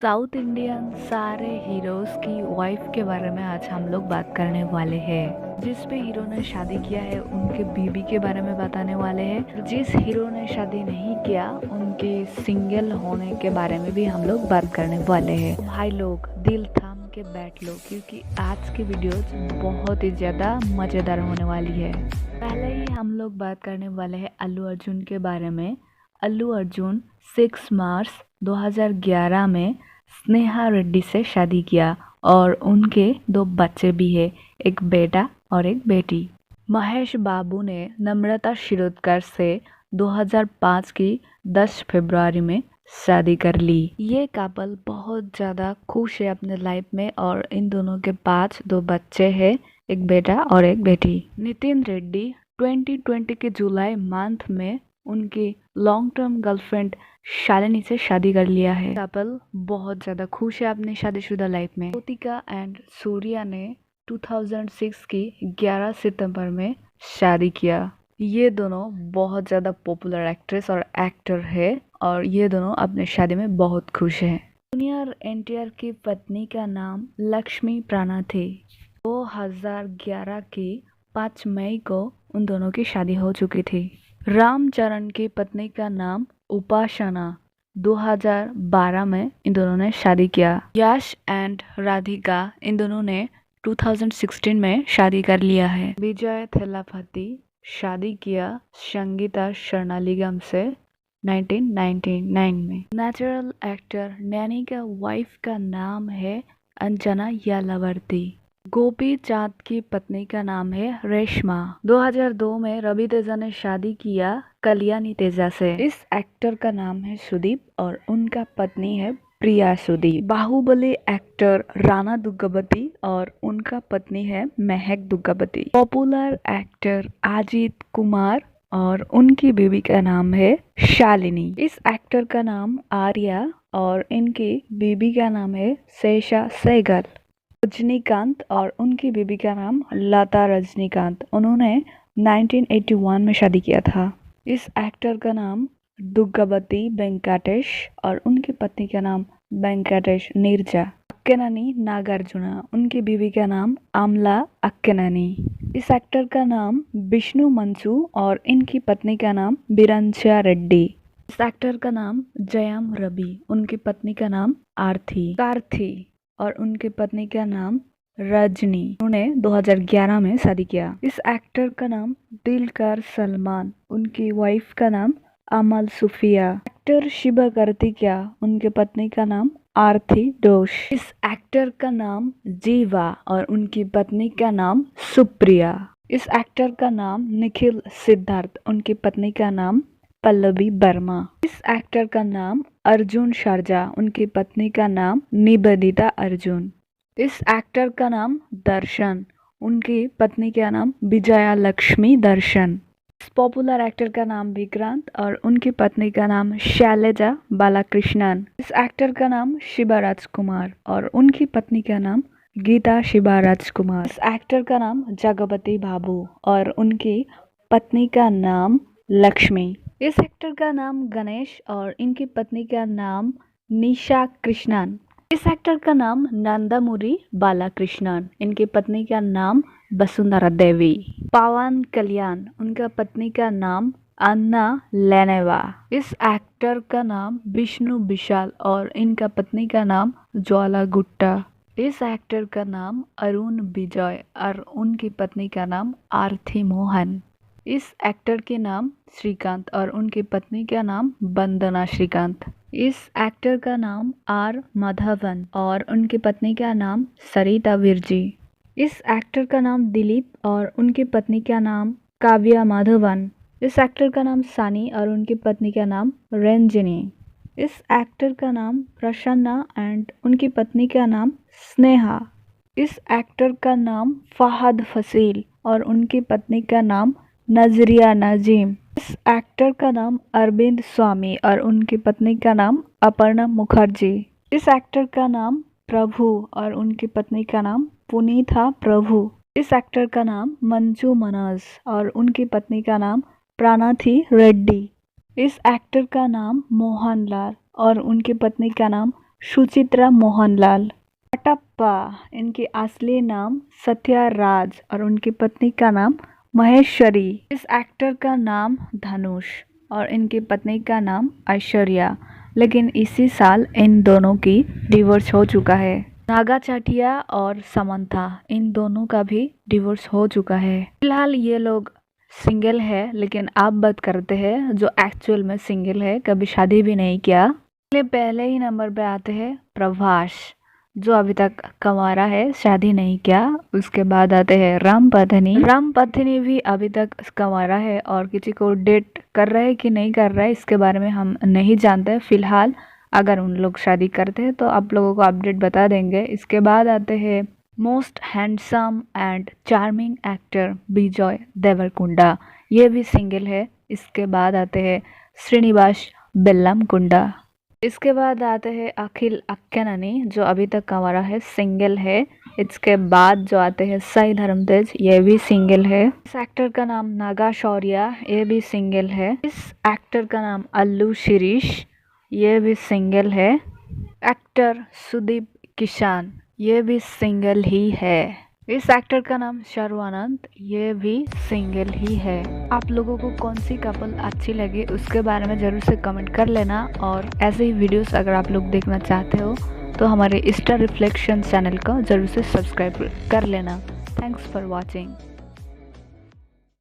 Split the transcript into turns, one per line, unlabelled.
South Indian सारे heroes की wife के बारे में आज हम लोग बात करने वाले हैं। जिस भी हीरो ने शादी किया है उनके बीबी के बारे में बताने वाले हैं। जिस हीरो ने शादी नहीं किया उनके सिंगल होने के बारे में भी हम लोग बात करने वाले हैं। भाई लोग दिल थाम के बैठ लो क्योंकि आज की वीडियो बहुत ही ज्यादा मजेदार होने वाली है। पहले ही हम लोग बात करने वाले हैं अल्लू अर्जुन के बारे में। अल्लू अर्जुन 6 मार्च 2011 में स्नेहा रेड्डी से शादी किया और उनके 2 बच्चे भी हैं, एक बेटा और एक बेटी। महेश बाबू ने नम्रता शिरोडकर से 2005 की 10 फरवरी में शादी कर ली। ये कपल बहुत ज़्यादा खुश है अपने लाइफ में और इन दोनों के पास 2 बच्चे हैं, एक बेटा और एक बेटी। नितिन रेड्डी 2020 के जुलाई मंथ में उनकी लॉन्ग टर्म गर्लफ्रेंड शालिनी से शादी कर लिया है। कपल बहुत ज्यादा खुश है अपने शादीशुदा लाइफ में। ज्योतिका एंड सूर्या ने 2006 की 11 सितंबर में शादी किया। ये दोनों बहुत ज्यादा पॉपुलर एक्ट्रेस और एक्टर है और ये दोनों अपने शादी में बहुत खुश हैं। जूनियर एनटीआर की पत्नी का नाम लक्ष्मी प्राणा थी। 2011 की 5 मई को उन दोनों की शादी हो चुकी थी। रामचरण की पत्नी का नाम उपासना 2012 में इन दोनों ने शादी किया। यश एंड राधिका इन दोनों ने 2016 में शादी कर लिया है। विजय थेलापति शादी किया संगीता शर्नालिगम से 1999 में। नेचुरल एक्टर नैनी का वाइफ का नाम है अंजना यालावर्ती। गोपी चांद की पत्नी का नाम है रेशमा। 2002 में रवि तेजा ने शादी किया कल्याणी तेजा से। इस एक्टर का नाम है सुदीप और उनका पत्नी है प्रिया सुदीप। बाहुबली एक्टर राणा दुग्गबती और उनका पत्नी है महक दुग्गबती। पॉपुलर एक्टर अजीत कुमार और उनकी बीवी का नाम है शालिनी। इस एक्टर का नाम आर्या और इनकी बीवी का नाम है शेषा सहगल। रजनीकांत और उनकी बीवी का नाम लता रजनीकांत। उन्होंने 1981 में शादी किया था। इस एक्टर का नाम दुग्गबती वेंकटेश और उनकी पत्नी का नाम वेंकटेश नीरजा। अक्किनेनी नागार्जुना, उनकी बीवी का नाम आमला अक्किनेनी। इस एक्टर का नाम विष्णु मंचू और इनकी पत्नी का नाम बिरंचा रेड्डी। इस एक्टर का नाम जयम रवि, उनकी पत्नी का नाम आरती कार्थी और उनकी पत्नी का नाम रजनी। उन्होंने 2011 में शादी किया। इस एक्टर का नाम दिलकर सलमान, उनकी वाइफ का नाम अमल सुफिया। एक्टर शिवा कार्तिकेया, उनके पत्नी का नाम आरती दोष। इस एक्टर का नाम जीवा और उनकी पत्नी का नाम सुप्रिया। इस एक्टर का नाम निखिल सिद्धार्थ, उनकी पत्नी का नाम पल्लवी वर्मा। इस एक्टर का नाम अर्जुन शारजा, उनकी पत्नी का नाम निवेदिता अर्जुन। इस एक्टर का नाम दर्शन, उनकी पत्नी का नाम विजया लक्ष्मी दर्शन। इस पॉपुलर एक्टर का नाम विक्रांत और उनकी पत्नी का नाम शैलजा बालाकृष्णन। इस एक्टर का नाम शिवा राजकुमार और उनकी पत्नी का नाम गीता शिवा राजकुमार। इस एक्टर का नाम जगपति बाबू और उनकी पत्नी का नाम लक्ष्मी। इस एक्टर का नाम गणेश और इनकी पत्नी का नाम निशा कृष्णन। इस एक्टर का नाम नंदामुरी बालाकृष्णन, इनकी पत्नी का नाम वसुंधरा देवी। पवन कल्याण, उनका पत्नी का नाम अन्ना लेनेवा। इस एक्टर का नाम विष्णु विशाल और इनका पत्नी का नाम ज्वाला गुट्टा। इस एक्टर का नाम अरुण विजय और उनकी पत्नी का नाम आरती मोहन। इस एक्टर के नाम श्रीकांत और उनकी पत्नी का नाम वंदना श्रीकांत। इस एक्टर का नाम आर माधवन और उनकी पत्नी का नाम सरिता विरजी। इस एक्टर का नाम दिलीप और उनकी पत्नी का नाम काव्या माधवन। इस एक्टर का नाम सानी और उनकी पत्नी का नाम रंजनी। इस एक्टर का नाम प्रसन्ना एंड उनकी पत्नी का नाम स्नेहा। इस एक्टर का नाम फहद फसील और उनकी पत्नी का नाम नजरिया नजीम। इस एक्टर का नाम अरविंद स्वामी और उनकी पत्नी का नाम अपर्णा मुखर्जी। इस एक्टर का नाम प्रभु और उनकी पत्नी का नाम पुनीता प्रभु। इस एक्टर का नाम मंजू मनोज और उनकी पत्नी का नाम प्राणाथी रेड्डी। इस एक्टर का नाम मोहन लाल और उनकी पत्नी का नाम सुचित्रा मोहनलाल। कटप्पा, इनकी असली नाम सत्या राज और उनकी पत्नी का नाम महेश्वरी। इस एक्टर का नाम धनुष और इनकी पत्नी का नाम ऐश्वर्या, लेकिन इसी साल इन दोनों की डिवोर्स हो चुका है। नागा चाटिया और समंथा, इन दोनों का भी डिवोर्स हो चुका है। फिलहाल ये लोग सिंगल है, लेकिन आप बात करते हैं जो एक्चुअल में सिंगल है, कभी शादी भी नहीं किया। पहले ही नंबर पे आते हैं प्रभास, जो अभी तक कंवारा है, शादी नहीं किया। उसके बाद आते हैं राम पत्नी। राम पत्नी भी अभी तक कंवारा है और किसी को डेट कर रहा है कि नहीं कर रहा है इसके बारे में हम नहीं जानते। फिलहाल अगर उन लोग शादी करते हैं तो आप लोगों को अपडेट बता देंगे। इसके बाद आते हैं most handsome and charming actor Vijay Deverakonda, ये भी सिंगल है। इसके बाद आते हैं श्रीनिवास बेल्लामकुंडा। इसके बाद आते हैं अखिल अक्किनेनी, जो अभी तक कंवारा है, सिंगल है। इसके बाद जो आते हैं साई धर्मतेज, ये भी सिंगल है। इस एक्टर का नाम नागा शौर्या, ये भी सिंगल है। इस एक्टर का नाम अल्लू शिरीष, ये भी सिंगल है। एक्टर सुदीप किशन, ये भी सिंगल ही है। इस एक्टर का नाम शर्वानंद, ये भी सिंगल ही है। आप लोगों को कौन सी कपल अच्छी लगी उसके बारे में ज़रूर से कमेंट कर लेना, और ऐसे ही वीडियोस अगर आप लोग देखना चाहते हो तो हमारे स्टार रिफ्लेक्शन चैनल को ज़रूर से सब्सक्राइब कर लेना। Thanks for watching.